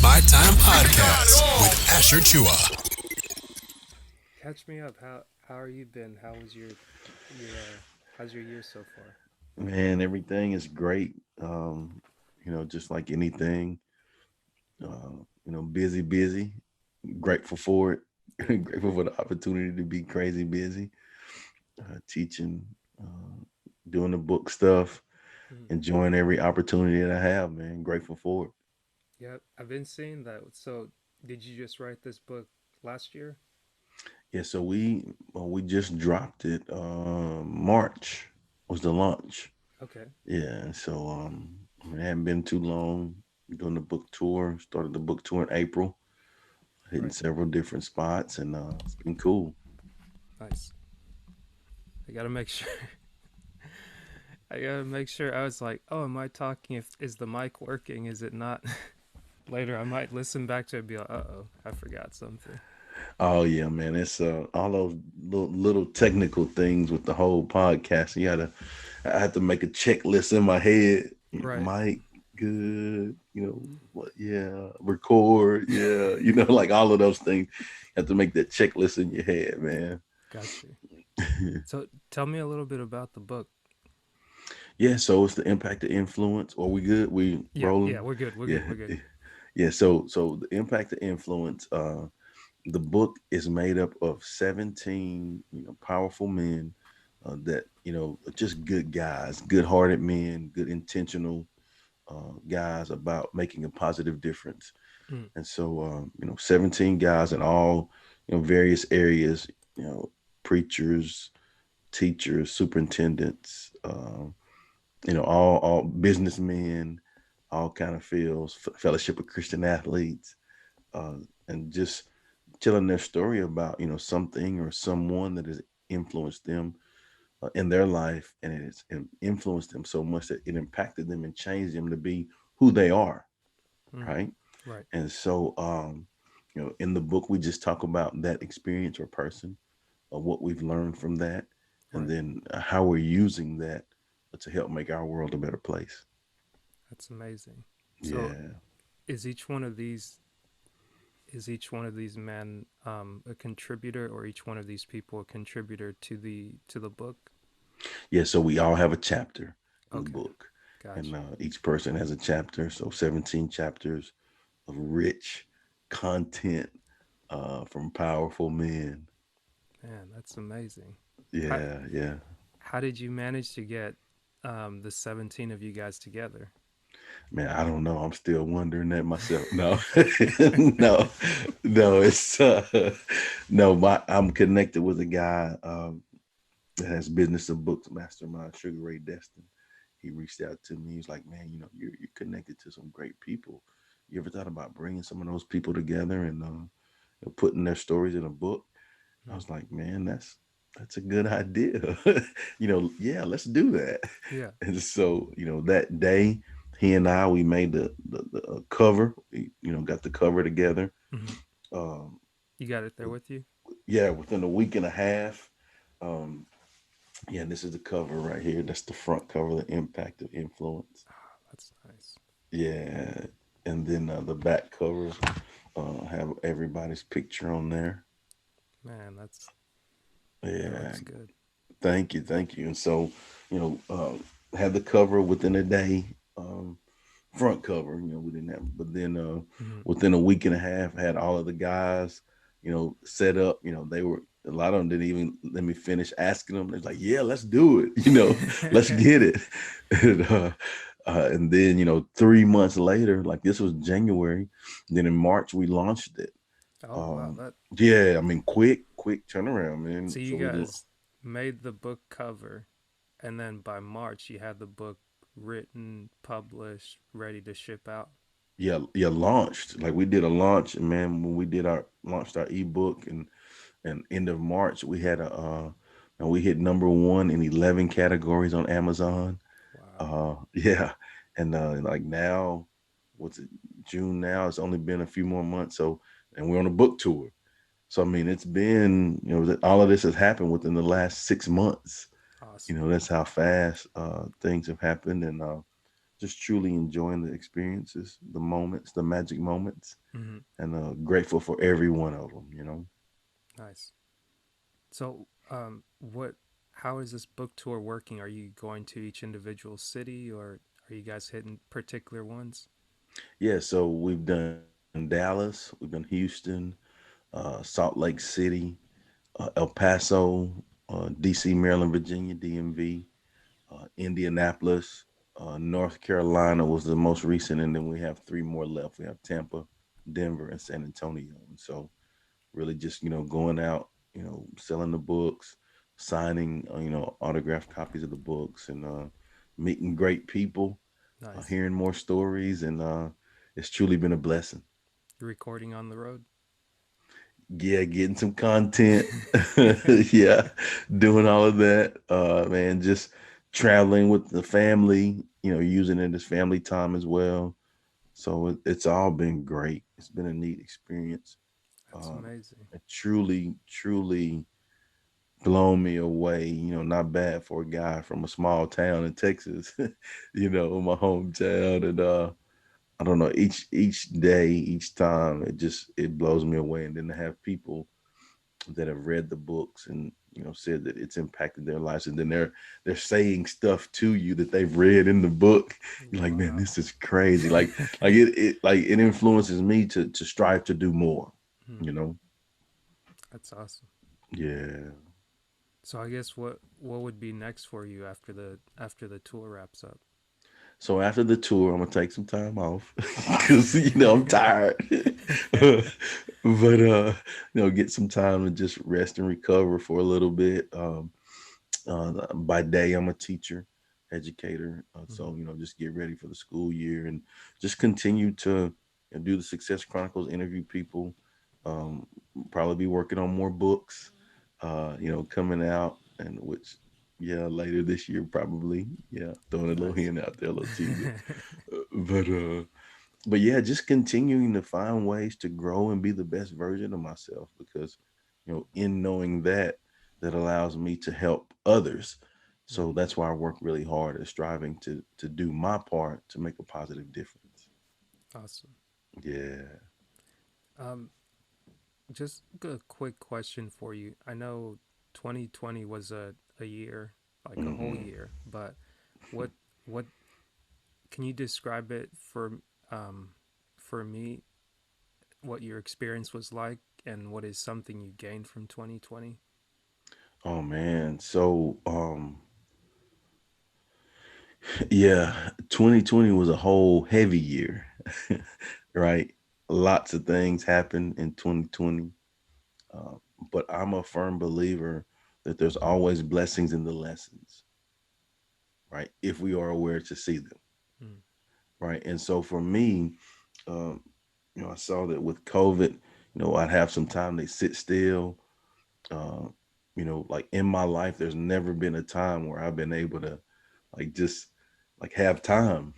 My Time Podcast with Asher Tchoua. Catch me up. How are you been? How was your how's your year so far? Man, everything is great. Just like anything, busy. Grateful for it. Yeah. Grateful for the opportunity to be crazy busy, teaching, doing the book stuff, Mhm. enjoying every opportunity that I have, man. Grateful for it. Yeah, I've been seeing that. So, did you just write this book last year? Yeah, so we just dropped it. March was the launch. Okay. Yeah, so it hadn't been too long. Doing the book tour. Started the book tour in April, hitting Right. several different spots, and it's been cool. Nice. I got to make sure I got to make sure. I was like, "Oh, am I talking if is the mic working? Is it not?" Later I might listen back to it and be like, "Uh-oh, I forgot something." Oh yeah, man! It's all those little technical things with the whole podcast. I had to make a checklist in my head. Right. Mic, good. What? Yeah, record. Yeah, like all of those things. You have to make that checklist in your head, man. Got you. So, tell me a little bit about the book. Yeah, so it's the impact of influence. Are we good? We Yeah, yeah, rolling? we're good. We're Yeah, good. We're good. yeah. So the impact of influence. The book is made up of 17, powerful men that, are just good guys, good-hearted men, good intentional guys about making a positive difference. Mm, And so, 17 guys in all, various areas, preachers, teachers, superintendents, all businessmen, all kind of fields, fellowship of Christian athletes, uh, and just telling their story about something or someone that has influenced them in their life, and it's influenced them so much that it impacted them and changed them to be who they are, mm, right? right. And so in the book we just talk about that experience or person, what we've learned from that, and Right. then how we're using that to help make our world a better place. That's amazing. So, Yeah. is each one of these is each one of these men a contributor, or each one of these people a contributor to the book? Yeah, so we all have a chapter in the Okay, book, and gotcha. each person has a chapter. So 17 chapters of rich content from powerful men. Man, that's amazing. How Yeah, yeah. how did you manage to get the 17 of you guys together? Man, I don't know. I'm still wondering that myself. No, no, no. It's no. I'm connected with a guy that has business and books mastermind, Sugar Ray Destin. He reached out to me. He's like, man, you're connected to some great people. You ever thought about bringing some of those people together and putting their stories in a book? I Mm, was like, man, that's a good idea. Yeah, let's do that. yeah, And so, that day, he and I we made the cover. We, got the cover together. hmm, Um, you got it there with you. yeah, within a week and a half. Um, yeah, and this is the cover right here. That's the front cover, the impact of influence. Ah, that's nice. Yeah, and then the back cover have everybody's picture on there. Man, that Yeah, looks good. thank you, thank you. And so, had the cover within a day, front cover. We didn't have, but then Hmm. within a week and a half, had all of the guys, set up. They were a lot of them didn't even let me finish asking them. They're like, "Yeah, let's do it. Let's get it." And then 3 months later, like this was January, then in March we launched it. Oh wow, Um, that yeah, I mean, quick turnaround, man. so So you we guys made the book cover, and then by March you had the book written, published, ready to ship out. yeah, launched. Like we did a launch, and man, when we did our launched our ebook and end of March, we had and we hit number one in 11 categories on Amazon. Wow. Yeah, and like now, what's it? June now. It's only been a few more months, so and we're on a book tour. So I mean, it's been all of this has happened within the last 6 months. Awesome. That's how fast things have happened, and just truly enjoying the experiences, the moments, the magic moments, Hmm. and grateful for every one of them. Nice. So, what? How is this book tour working? Are you going to each individual city, or are you guys hitting particular ones? Yeah. So we've done Dallas, we've done Houston, Salt Lake City, El Paso, D.C., Maryland, Virginia, DMV, Indianapolis, North Carolina was the most recent, and then we have three more left. We have Tampa, Denver, and San Antonio. And so, really, just going out, selling the books, signing, autographed copies of the books, and meeting great people, Nice. hearing more stories, and it's truly been a blessing. You're recording on the road. Yeah, getting some content. Yeah, doing all of that. Man, just traveling with the family, using it as family time as well. So it's all been great. It's been a neat experience. That's amazing. It truly, truly blown me away. Not bad for a guy from a small town in Texas, my hometown. And I don't know, each day, each time, it blows me away. And then to have people that have read the books and said that it's impacted their lives, and then they're saying stuff to you that they've read in the book. You're like, man, Wow. this is crazy. It influences me to strive to do more. Hmm. You know, That's awesome. yeah. So I guess what would be next for you after the tour wraps up? So after the tour, I'm gonna take some time off because I'm tired. But get some time to just rest and recover for a little bit. By day, I'm a teacher, educator. Hmm. So, just get ready for the school year and just continue to do the Success Chronicles, interview people, um, probably be working on more books, coming out, and which, yeah, later this year, probably. Yeah, throwing a little Nice. hint out there, a little teaser. But, yeah, just continuing to find ways to grow and be the best version of myself because, in knowing that, that allows me to help others. So Hmm. that's why I work really hard at striving to do my part to make a positive difference. Awesome. Yeah. Um, just a quick question for you. I know 2020 was a year, like a whole Hmm. year, but what what can you describe it um for me what your experience was like and what is something you gained from 2020? Oh man. So yeah, 2020 was a whole heavy year. Right? Lots of things happened in 2020. Uh, but I'm a firm believer that there's always blessings in the lessons, right? If we are aware to see them, Mm. right? And so for me, um, I saw that with COVID, I'd have some time to sit still. Uh, like in my life, there's never been a time where I've been able to just like have time,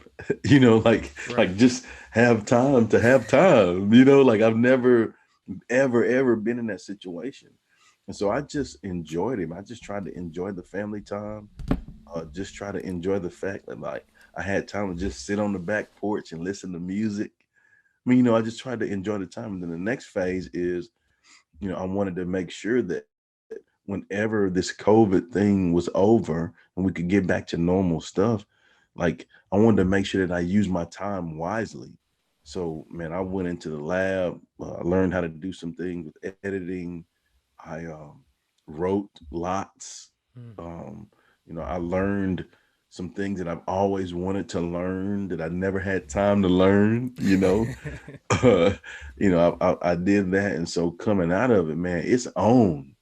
like Right. just have time to have time, like I've never ever been in that situation. And so I just enjoyed it. I just tried to enjoy the family time, just try to enjoy the fact that like I had time to just sit on the back porch and listen to music. I mean, I just tried to enjoy the time. And then the next phase is, I wanted to make sure that whenever this COVID thing was over and we could get back to normal stuff, like I wanted to make sure that I used my time wisely. So, man, I went into the lab, learned how to do some things with editing. I wrote lots. Mm. Um, I learned some things that I've always wanted to learn that I never had time to learn. uh, I did that, and so coming out of it, man, it's on.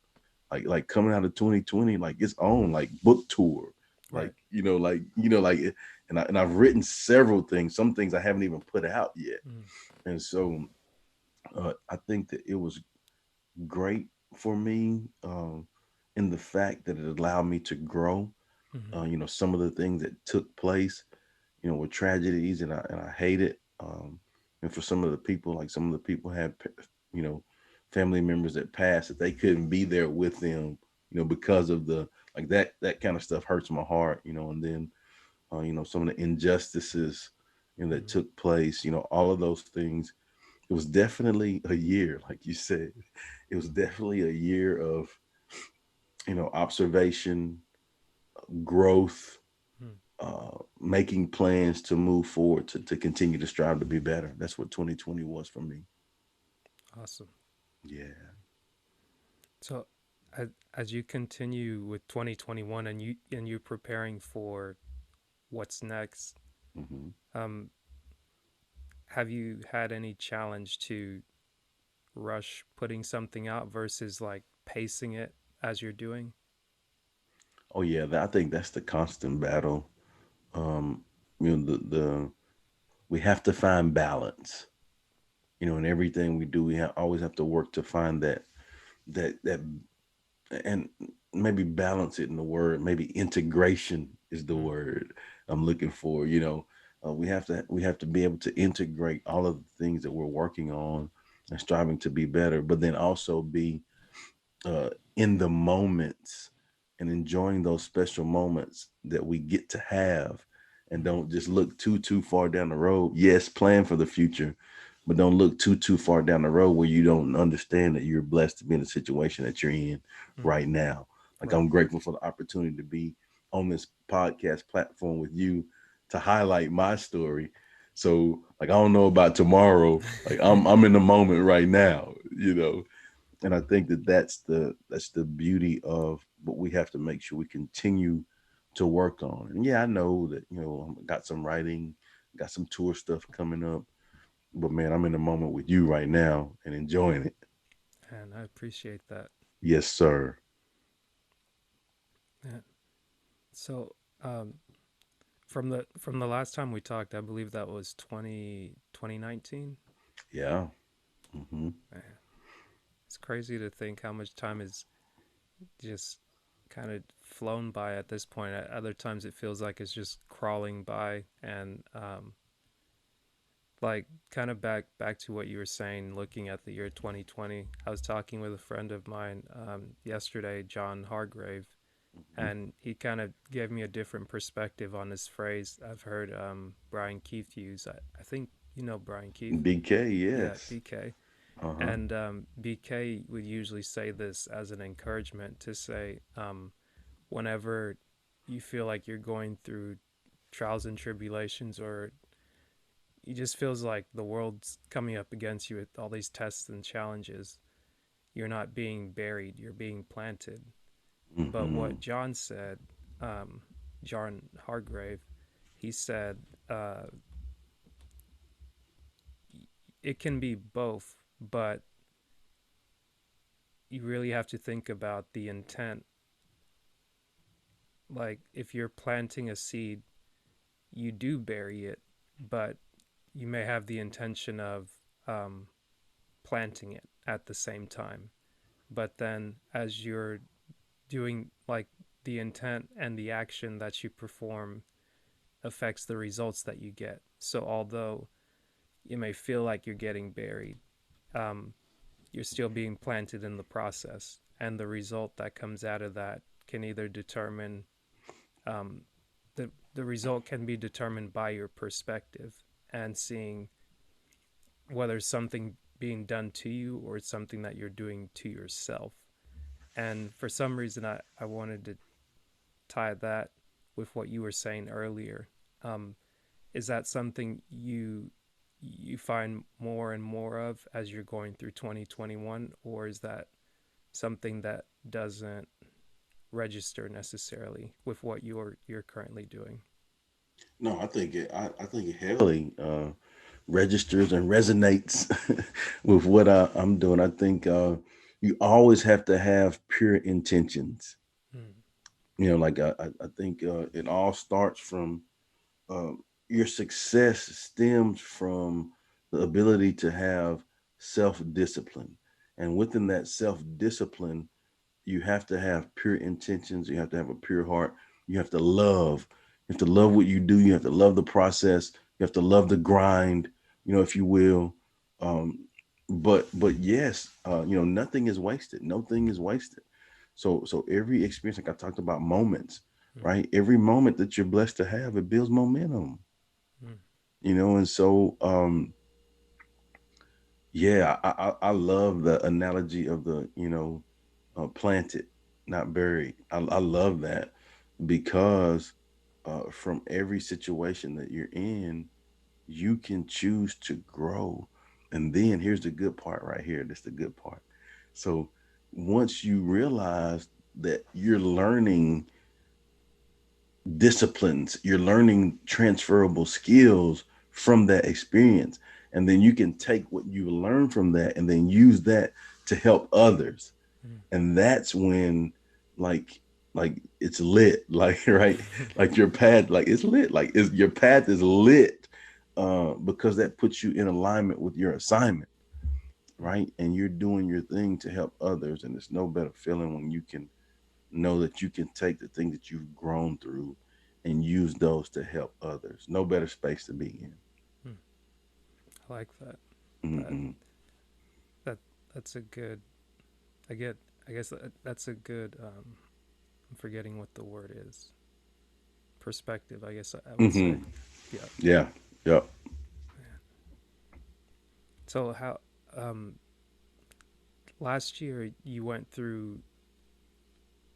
Like coming out of 2020, like it's on. Like book tour, Right. and I've written several things. Some things I haven't even put out yet, Mm. and so I think that it was great for me in the fact that it allowed me to grow. Hmm. Some of the things that took place, were tragedies, and I hate it. And for some of the people, like some of the people had, you know, family members that passed that they couldn't be there with them, because of the like that kind of stuff hurts my heart. And then some of the injustices, that Mm, took place, all of those things. It was definitely a year, like you said. It was definitely a year of, observation, growth, mm. making plans to move forward, to continue to strive to be better. That's what 2020 was for me. Awesome. Yeah. So, as you continue with 2021 and you're preparing for what's next, Hmm. um, have you had any challenge to rush putting something out versus like pacing it as you're doing? Oh yeah, I think that's the constant battle. Um, the we have to find balance. In everything we do, always have to work to find that and maybe balance it in the word. Maybe integration is the Mm, word I'm looking for. We have to be able to integrate all of the things that we're working on and striving to be better, but then also be uh, in the moments and enjoying those special moments that we get to have, and mm, don't just look too far down the road. Yes, plan for the future, but don't look too far down the road where you don't understand that you're blessed to be in the situation that you're in mm. right now. Like, Right. I'm grateful for the opportunity to be on this podcast platform with you to highlight my story. So, like, I don't know about tomorrow. Like, I'm in the moment right now, and I think that that's the beauty of what we have to make sure we continue to work on. And yeah, I know that I got some writing, got some tour stuff coming up, but man, I'm in the moment with you right now and enjoying it. And I appreciate that. Yes, sir. Yeah. So, um, from the last time we talked, I believe that was 2019. Yeah. Hmm. Man, it's crazy to think how much time is just kind of flown by at this point. At other times, it feels like it's just crawling by. And like kind of back to what you were saying, looking at the year 2020. I was talking with a friend of mine yesterday, John Hargrave, Hmm. and he kind of gave me a different perspective on this phrase I've heard Brian Keith use. I think you know Brian Keith. BK, Yeah, yes. BK. Uh-huh. And BK would usually say this as an encouragement to say, whenever you feel like you're going through trials and tribulations, or it just feels like the world's coming up against you with all these tests and challenges, you're not being buried, you're being planted. But Hmm. what John said, um, John Hargrave, he said, uh, it can be both, but you really have to think about the intent. Like if you're planting a seed, you do bury it, but you may have the intention of um, planting it at the same time. But then as you're doing, like, the intent and the action that you perform affects the results that you get. So although you may feel like you're getting buried, um, you're still being planted in the process, and the result that comes out of that can either determine um, the result can be determined by your perspective and seeing whether it's something being done to you or it's something that you're doing to yourself. And for some reason, I wanted to tie that with what you were saying earlier. Um, is that something you find more and more of as you're going through 2021, or is that something that doesn't register necessarily with what you're currently doing? No, I think it heavily registers and resonates with what I'm doing. I think you always have to have pure intentions. Mm, Like I think it all starts from uh, your success stems from the ability to have self discipline, and within that self discipline, you have to have pure intentions. You have to have a pure heart. You have to love. You have to love what you do. You have to love the process. You have to love the grind, if you will. Um, but yes, nothing is wasted. No thing is wasted. So every experience, like I talked about, moments. Mm, right? Every moment that you're blessed to have, it builds momentum, mm, and so yeah, I love the analogy of the planted, not buried. I love that because from every situation that you're in, you can choose to grow. And then here's the good part right here. That's the good part. So once you realize that you're learning disciplines, you're learning transferable skills from that experience, and then you can take what you learn from that and then use that to help others. mm. And that's when, like it's lit, like right, like your path, like it's lit, like your path is lit, because that puts you in alignment with your assignment, Mm. right? And you're doing your thing to help others, and it's no better feeling when you can know that you can take the things that you've grown through and use those to help others. No better space to be Mm. I like that. in. That Mm-mm. that that's a good. I get. I guess that's a good. I'm forgetting what the word is. Perspective. I guess I would Mm-hmm. say. Yeah. Yeah. Yep. Man. So how? Um, Last year you went through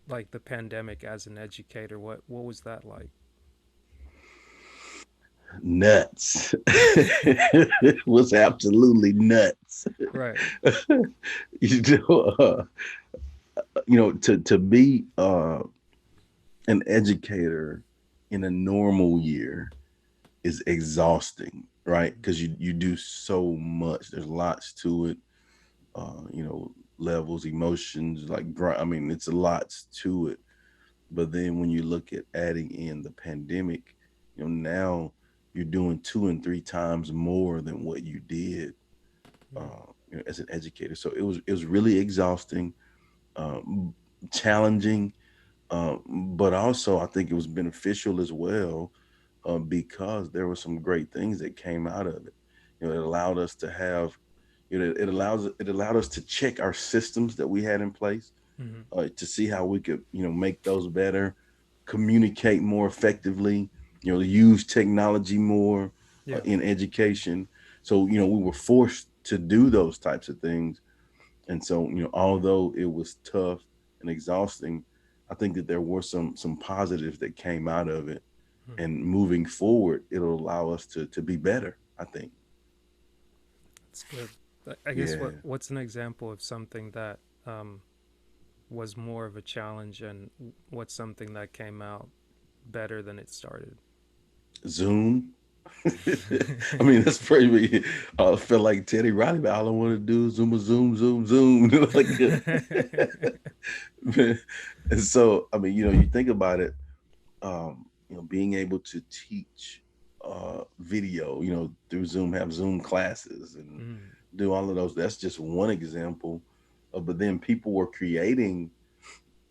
like the pandemic as an educator. What was that like? Nuts. It was absolutely nuts. Right. you know, uh, to be an educator in a normal year is exhausting, right? Mm, Because you do so much. There's lots to it. Levels, emotions, like I mean, it's lots to it. But then when you look at adding in the pandemic, now you're doing 2 and 3 times more than what you did, mm, as an educator. So it was really exhausting, um, challenging, but also I think it was beneficial as well, because there were some great things that came out of it. It allowed us to have, it allowed us to check our systems that we had in place, mm, to see how we could, make those better, communicate more effectively, use technology more, yeah. in education. So, we were forced to do those types of things. And so, although it was tough and exhausting, I think that there were some positives that came out of it. Mm, And moving forward, it'll allow us to be better, I think. that's good. I guess Yeah. what's an example of something that um, was more of a challenge, and what's something that came out better than it started? Zoom. I mean, that's pretty. I feel like Teddy Riley, but all I want to do is zoom. Like, and so, I mean, you think about it, being able to teach video, through Zoom, have Zoom classes and Mm, do all of those. That's just one example. But then people were creating,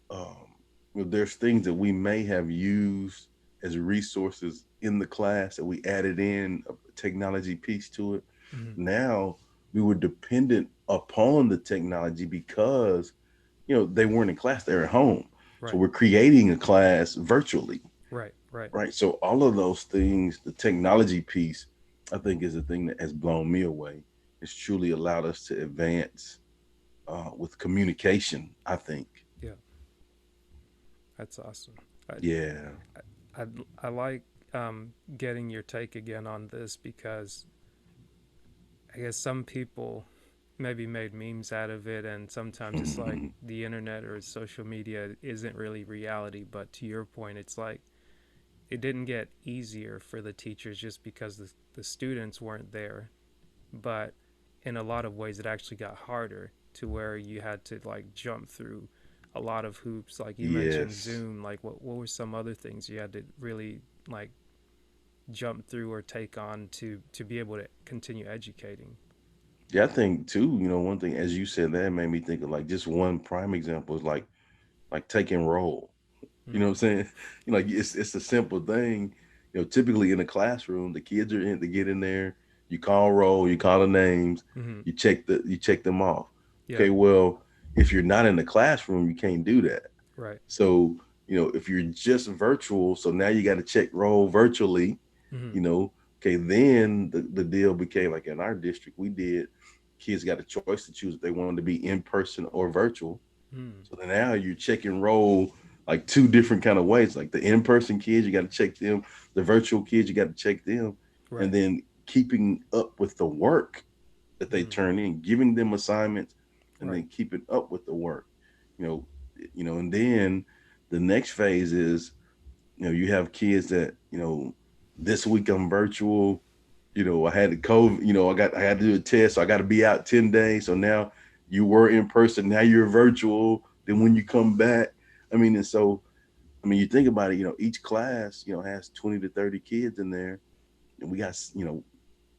um, there's things that we may have used as resources in the class that we added in a technology piece to it. mm, Now we were dependent upon the technology because they weren't in class, they're at home. So right. we're creating a class virtually, Right. Right. right? So all of those things, the technology piece, I think is the thing that has blown me away. It's truly allowed us to advance, with communication, I think. Yeah. That's awesome. I Yeah. I, I like getting your take again on this because I guess some people maybe made memes out of it, and sometimes it's like the internet or social media isn't really reality. But to your point, it's like it didn't get easier for the teachers just because the students weren't there, but in a lot of ways, it actually got harder to where you had to like jump through a lot of hoops. Like you mentioned Yes. Zoom, like what were some other things you had to really like jump through or take on to be able to continue educating? Yeah, I think too, one thing as you said that made me think of like just one prime example is like taking roll. You know Mm, what I'm saying? Like it's a simple thing. Typically in a classroom, the kids are in to get in there. You call roll, you call the names, mm-hmm. you check them off. Yeah. Okay, well, if you're not in the classroom, you can't do that. Right. So if you're just virtual, so now you got to check roll virtually, Mm-hmm. you know, okay, then the deal became like in our district, we did, kids got a choice to choose if they wanted to be in person or virtual. Mm. So then now you're checking roll like two different kind of ways. Like the in-person kids, you got to check them. The virtual kids, you got to check them. And Right. then keeping up with the work that they Mm. turn in, giving them assignments, and Right. then keeping up with the work. You know, and then the next phase is, you have kids that, this week I'm virtual. I had the COVID, I had to do a test, so I got to be out 10 days. So now you were in person, now you're virtual. Then when you come back, and so, you think about it, each class, has 20 to 30 kids in there. And we got,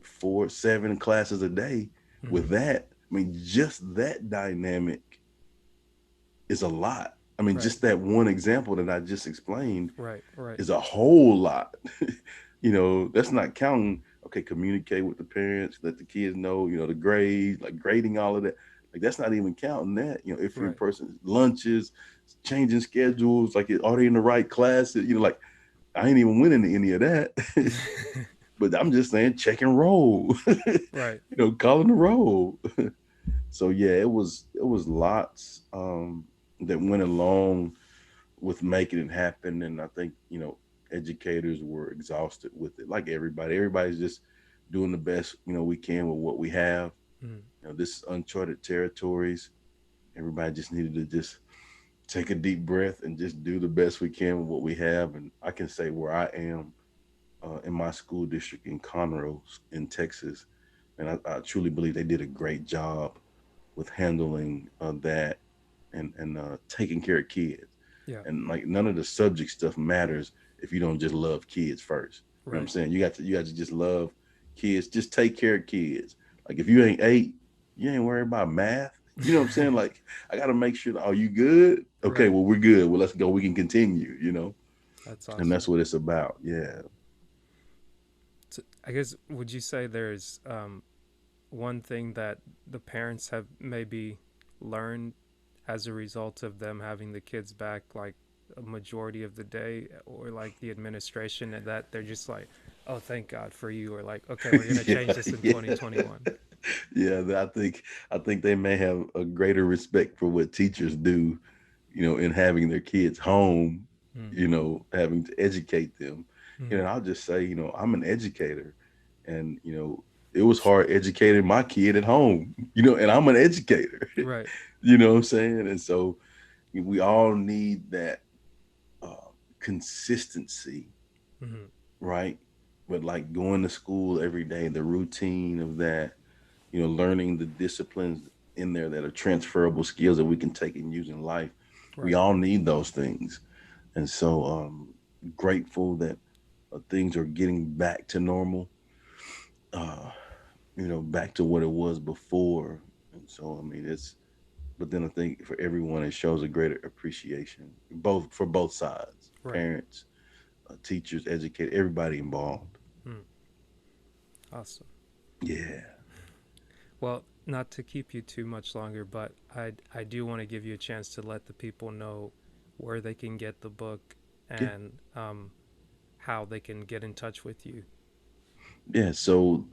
4, 7 classes a day Mm-hmm. with that. Just that dynamic is a lot. Right. Just that one example that I just explained Right. Right. is a whole lot. That's not counting, okay, communicate with the parents, let the kids know, the grades, like grading, all of that. Like that's not even counting that. If you're in Right. person, lunches, changing schedules, like are they in the right classes? Like I ain't even went into any of that. But I'm just saying check and roll. Right. Calling the roll. So yeah, it was lots that went along with making it happen. And I think, educators were exhausted with it. Like everybody. Everybody's just doing the best, we can with what we have. Mm. This is uncharted territories. Everybody just needed to just take a deep breath and just do the best we can with what we have. And I can say where I am in my school district in Conroe in Texas, and I truly believe they did a great job with handling that and taking care of kids. Yeah. And like none of the subject stuff matters if you don't just love kids first. You know what I'm Right. saying? You got to just love kids. Just take care of kids. Like if you ain't 8, you ain't worried about math. You know what I'm saying? Like I got to make sure. Are you good? Okay, Right. well we're good. Well let's go. We can continue. That's And awesome. that's what it's about. Yeah. So I guess would you say there's one thing that the parents have maybe learned as a result of them having the kids back, like a majority of the day, or like the administration, and that they're just like, oh, thank God for you, or like, okay, we're gonna Yeah, change this in yeah, 2021. yeah. I think they may have a greater respect for what teachers do, in having their kids home, Mm. having to educate them. Mm. And I'll just say, I'm an educator, and it was hard educating my kid at home, and I'm an educator. Right. You know what I'm saying? And so we all need that uh, consistency, Mm-hmm. right? But like going to school every day, the routine of that, learning the disciplines in there that are transferable skills that we can take and use in life. We Right. all need those things. And so grateful that things are getting back to normal, uh, back to what it was before. And so, but then I think for everyone, it shows a greater appreciation, for both sides, Right. parents, teachers, educators, everybody involved. Mm. Awesome. Yeah. Well, not to keep you too much longer, but I do want to give you a chance to let the people know where they can get the book Yeah. and how they can get in touch with you. Yeah. So,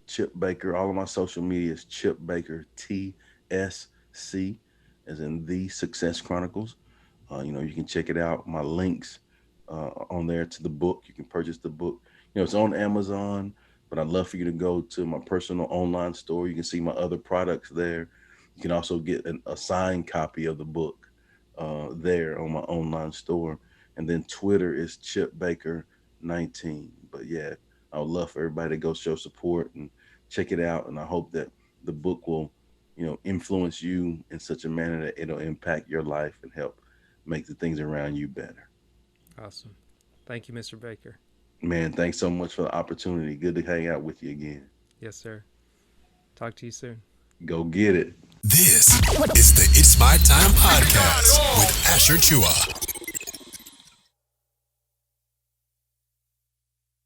Chip Baker, all of my social media is Chip Baker TSC, as in the Success Chronicles. You can check it out. My links on there to the book. You can purchase the book. It's on Amazon, but I'd love for you to go to my personal online store. You can see my other products there. You can also get a signed copy of the book there on my online store. And then Twitter is Chip Baker 19. But yeah, I would love for everybody to go show support and check it out. And I hope that the book will, influence you in such a manner that it'll impact your life and help make the things around you better. Awesome. Thank you, Mr. Baker. Man, thanks so much for the opportunity. Good to hang out with you again. Yes, sir. Talk to you soon. Go get it. This is the It's My Time podcast with Asher Chua.